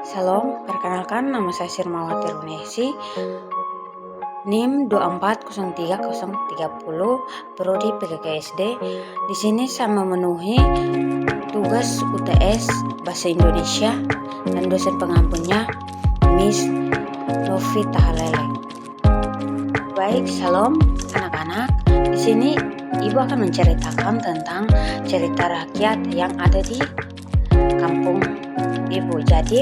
Salam, perkenalkan nama saya Sirmawati Runesi, NIM 2403030, Prodi PKKSD. Di sini saya memenuhi tugas UTS Bahasa Indonesia dan dosen pengampunnya Miss Novi Tahalele. Baik, salam anak-anak. Di sini Ibu akan menceritakan tentang cerita rakyat yang ada di kampung Ibu. Jadi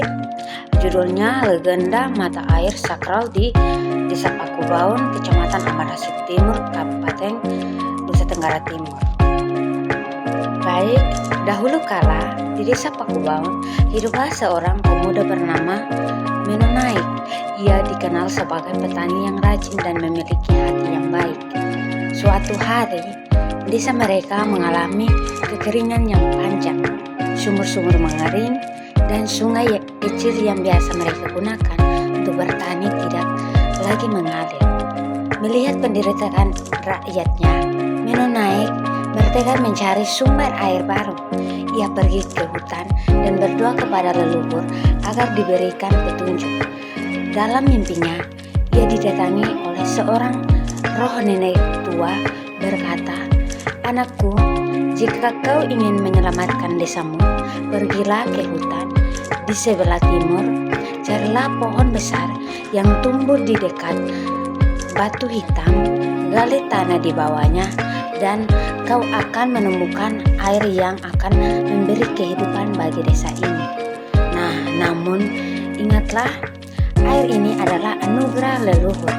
judulnya Legenda Mata Air Sakral di Desa Pakubaun, Kecamatan Amarasi Timur, Kabupaten Nusa Tenggara Timur. Baik, dahulu kala di Desa Pakubaun hiduplah seorang pemuda bernama Menonaik. Ia dikenal sebagai petani yang rajin dan memiliki hati yang baik. Suatu hari, desa mereka mengalami kekeringan yang panjang. Sumur-sumur mengering dan sungai kecil yang biasa mereka gunakan untuk bertani tidak lagi mengalir. Melihat penderitaan rakyatnya, Menonaik bertekad mencari sumber air baru. Ia pergi ke hutan dan berdoa kepada leluhur agar diberikan petunjuk. Dalam mimpinya, ia didatangi oleh seorang roh nenek tua berkata, "Anakku, jika kau ingin menyelamatkan desamu, pergilah ke hutan di sebelah timur, carilah pohon besar yang tumbuh di dekat batu hitam, gali tanah di bawahnya, dan kau akan menemukan air yang akan memberi kehidupan bagi desa ini. Namun ingatlah, air ini adalah anugerah leluhur.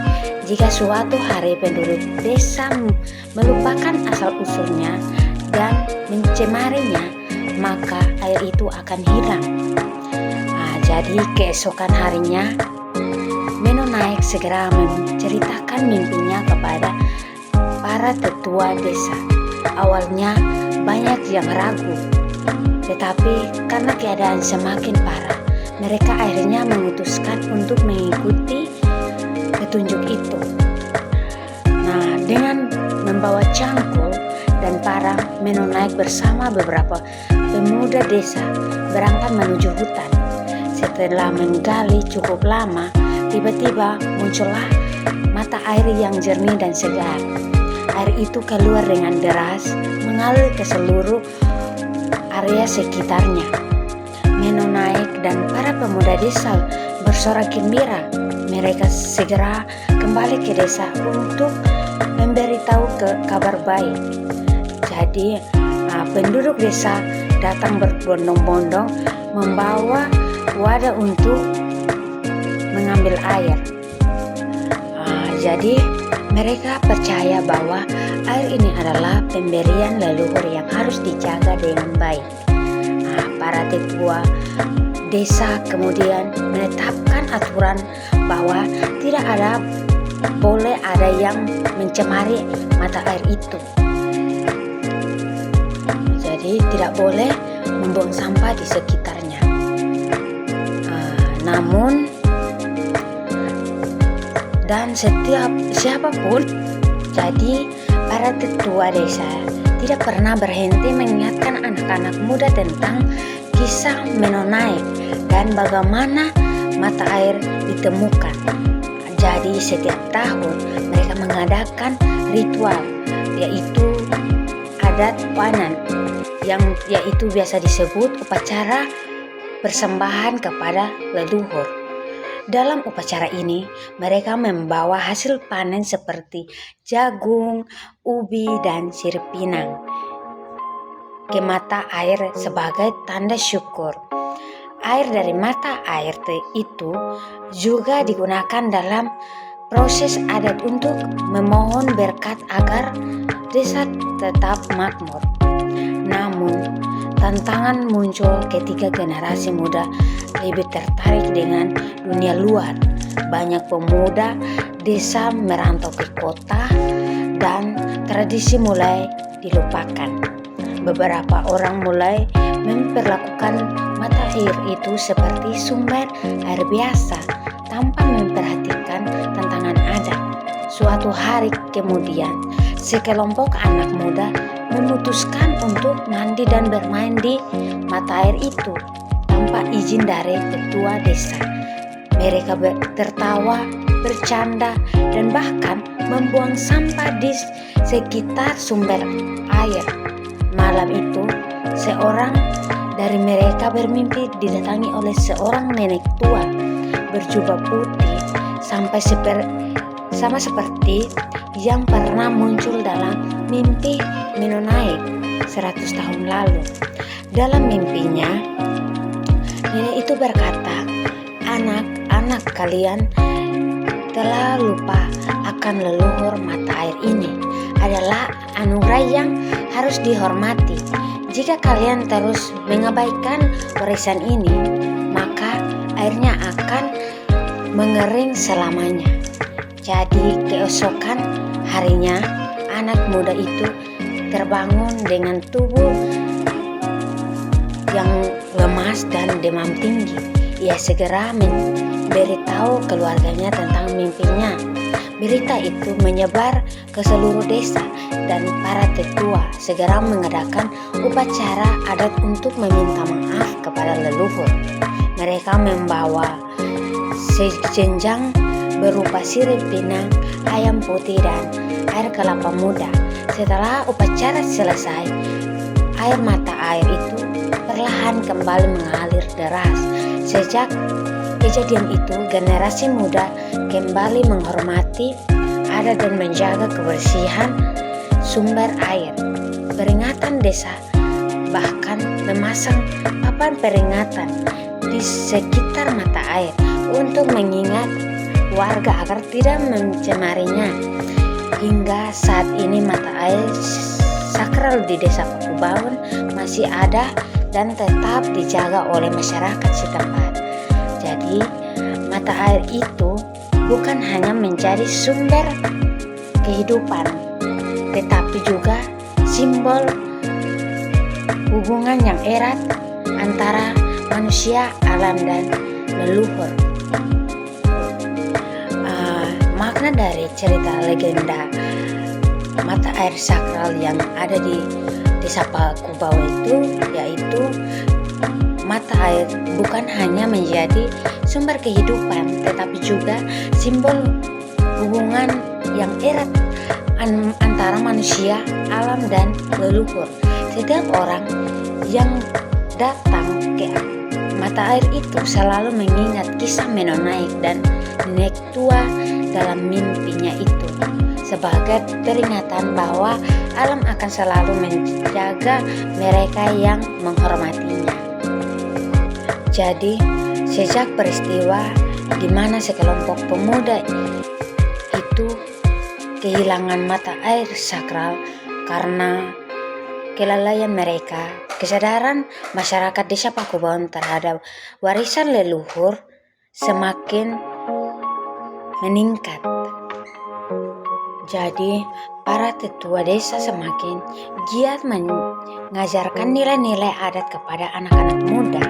Jika suatu hari penduduk desa melupakan asal-usulnya dan mencemarinya, maka air itu akan hilang." Jadi keesokan harinya, Menonaik segera menceritakan mimpinya kepada para tetua desa. Awalnya banyak yang ragu, tetapi karena keadaan semakin parah, mereka akhirnya memutuskan untuk mengikuti petunjuk itu. Dengan membawa cangkul dan parang, Menonaik bersama beberapa pemuda desa berangkat menuju hutan. Setelah menggali cukup lama, tiba-tiba muncullah mata air yang jernih dan segar. Air itu keluar dengan deras, mengalir ke seluruh area sekitarnya. Menonaik dan para pemuda desa bersorak gembira. Mereka segera kembali ke desa untuk memberitahu kabar baik. Jadi penduduk desa datang berbondong-bondong membawa wadah untuk mengambil air. Jadi mereka percaya bahwa air ini adalah pemberian leluhur yang harus dijaga dengan baik. Para tetua desa kemudian menetapkan aturan bahwa tidak boleh ada yang mencemari mata air itu. Jadi tidak boleh membuang sampah di sekitarnya. Dan siapapun, jadi para tetua desa tidak pernah berhenti mengingatkan anak-anak muda tentang kisah Menonaik dan bagaimana mata air ditemukan. Jadi setiap tahun mereka mengadakan ritual, yaitu adat panen, yaitu biasa disebut upacara persembahan kepada leluhur. Dalam upacara ini, mereka membawa hasil panen seperti jagung, ubi, dan sirip pinang ke mata air sebagai tanda syukur. Air dari mata air itu juga digunakan dalam proses adat untuk memohon berkat agar desa tetap makmur. Namun, tantangan muncul ketika generasi muda lebih tertarik dengan dunia luar. Banyak pemuda desa merantau ke kota dan tradisi mulai dilupakan. Beberapa orang mulai memperlakukan mata air itu seperti sumber air biasa tanpa memperhatikan tantangan adat. Suatu hari kemudian, sekelompok anak muda memutuskan untuk mandi dan bermain di mata air itu. tanpa izin dari ketua desa. Mereka tertawa, bercanda, dan bahkan membuang sampah di sekitar sumber air. Malam itu, seorang dari mereka bermimpi didatangi oleh seorang nenek tua berjubah putih sama seperti yang pernah muncul dalam mimpi Menonaik 100 tahun lalu. Dalam mimpinya, nenek itu berkata, "Anak-anak kalian telah lupa akan leluhur mata air ini adalah anugerah yang harus dihormati. Jika kalian terus mengabaikan warisan ini, maka airnya akan mengering selamanya." Jadi keesokan harinya, anak muda itu terbangun dengan tubuh yang lemas dan demam tinggi. Ia segera memberitahu keluarganya tentang mimpinya. Berita itu menyebar ke seluruh desa dan para tetua segera mengadakan upacara adat untuk meminta maaf kepada leluhur. Mereka membawa sejenjang berupa sirip pinang, ayam putih, dan air kelapa muda. Setelah upacara selesai, air mata air itu perlahan kembali mengalir deras. Sejak kejadian itu, generasi muda kembali menghormati adat dan menjaga kebersihan sumber air. Peringatan desa bahkan memasang papan peringatan di sekitar mata air untuk mengingat warga agar tidak mencemarinya. Hingga saat ini mata air sakral di desa Pakubaon masih ada dan tetap dijaga oleh masyarakat setempat. Jadi mata air itu bukan hanya menjadi sumber kehidupan, tetapi juga simbol hubungan yang erat antara manusia, alam, dan leluhur. Makna dari cerita legenda mata air sakral yang ada di desa Pakubaon itu yaitu mata air bukan hanya menjadi sumber kehidupan, tetapi juga simbol hubungan yang erat antara manusia, alam, dan leluhur. Setiap orang yang datang ke mata air itu selalu mengingat kisah Menonaik dan nenek tua dalam mimpinya itu, sebagai peringatan bahwa alam akan selalu menjaga mereka yang menghormatinya. Jadi, sejak peristiwa di mana sekelompok pemuda itu kehilangan mata air sakral karena kelalaian mereka, kesadaran masyarakat desa Pakubaon terhadap warisan leluhur semakin meningkat. Jadi, para tetua desa semakin giat mengajarkan nilai-nilai adat kepada anak-anak muda,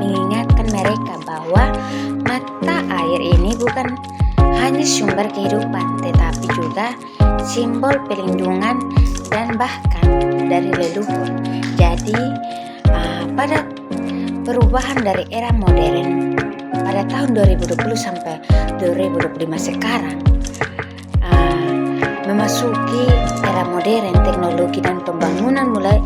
mengingatkan mereka bahwa mata air ini bukan hanya sumber kehidupan, tetapi juga simbol perlindungan dan bahkan dari leluhur. Jadi, pada perubahan dari era modern pada tahun 2020 sampai 2025 sekarang, memasuki era modern, teknologi dan pembangunan mulai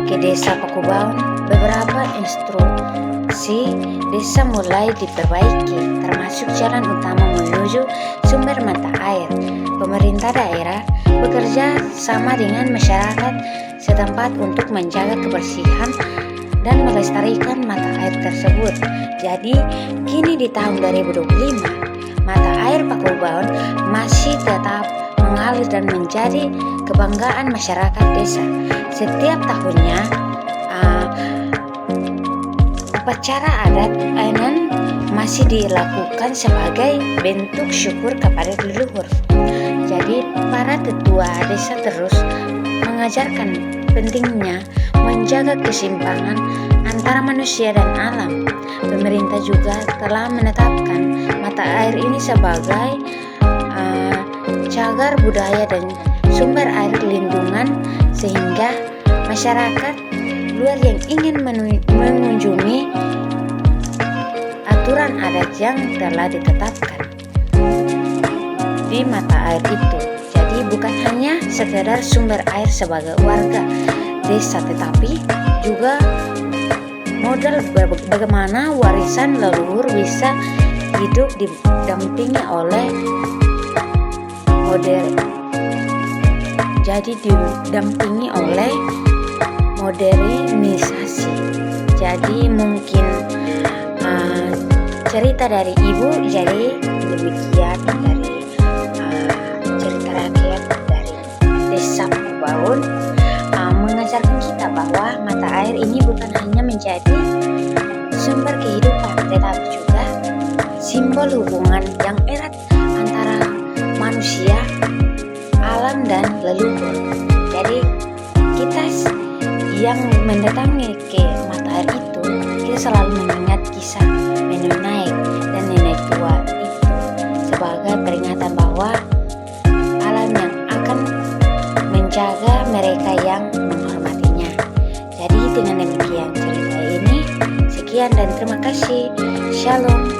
ke desa Pakubaon, beberapa instruksi desa mulai diperbaiki, termasuk jalan utama menuju sumber mata air. Pemerintah daerah bekerja sama dengan masyarakat setempat untuk menjaga kebersihan dan melestarikan mata air tersebut. Jadi, kini di tahun 2025, mata air Pakubaon masih tetap mengalir dan menjadi kebanggaan masyarakat desa. Setiap tahunnya, upacara adat Ainan masih dilakukan sebagai bentuk syukur kepada leluhur. Jadi, para tetua desa terus mengajarkan pentingnya menjaga keseimbangan antara manusia dan alam. Pemerintah juga telah menetapkan mata air ini sebagai cagar budaya dan sumber air lindungan, sehingga masyarakat luar yang ingin mengunjungi aturan adat yang telah ditetapkan di mata air itu. Jadi bukan hanya sekedar sumber air sebagai warga desa, tetapi juga modal bagaimana warisan leluhur bisa hidup didampingi oleh modernisasi. Jadi mungkin cerita dari ibu jadi demikian dari cerita rakyat dari desa Pubaun, mengajarkan kita bahwa mata air ini bukan hanya menjadi sumber kehidupan, tetapi juga simbol hubungan yang erat antara manusia, alam, dan leluhur. Jadi kita yang mendatangi ke mata air itu, kita selalu mengingat kisah nenek naik dan nenek tua itu sebagai peringatan bahwa alam yang akan menjaga mereka yang menghormatinya. Jadi dengan demikian cerita ini, sekian dan terima kasih. Shalom.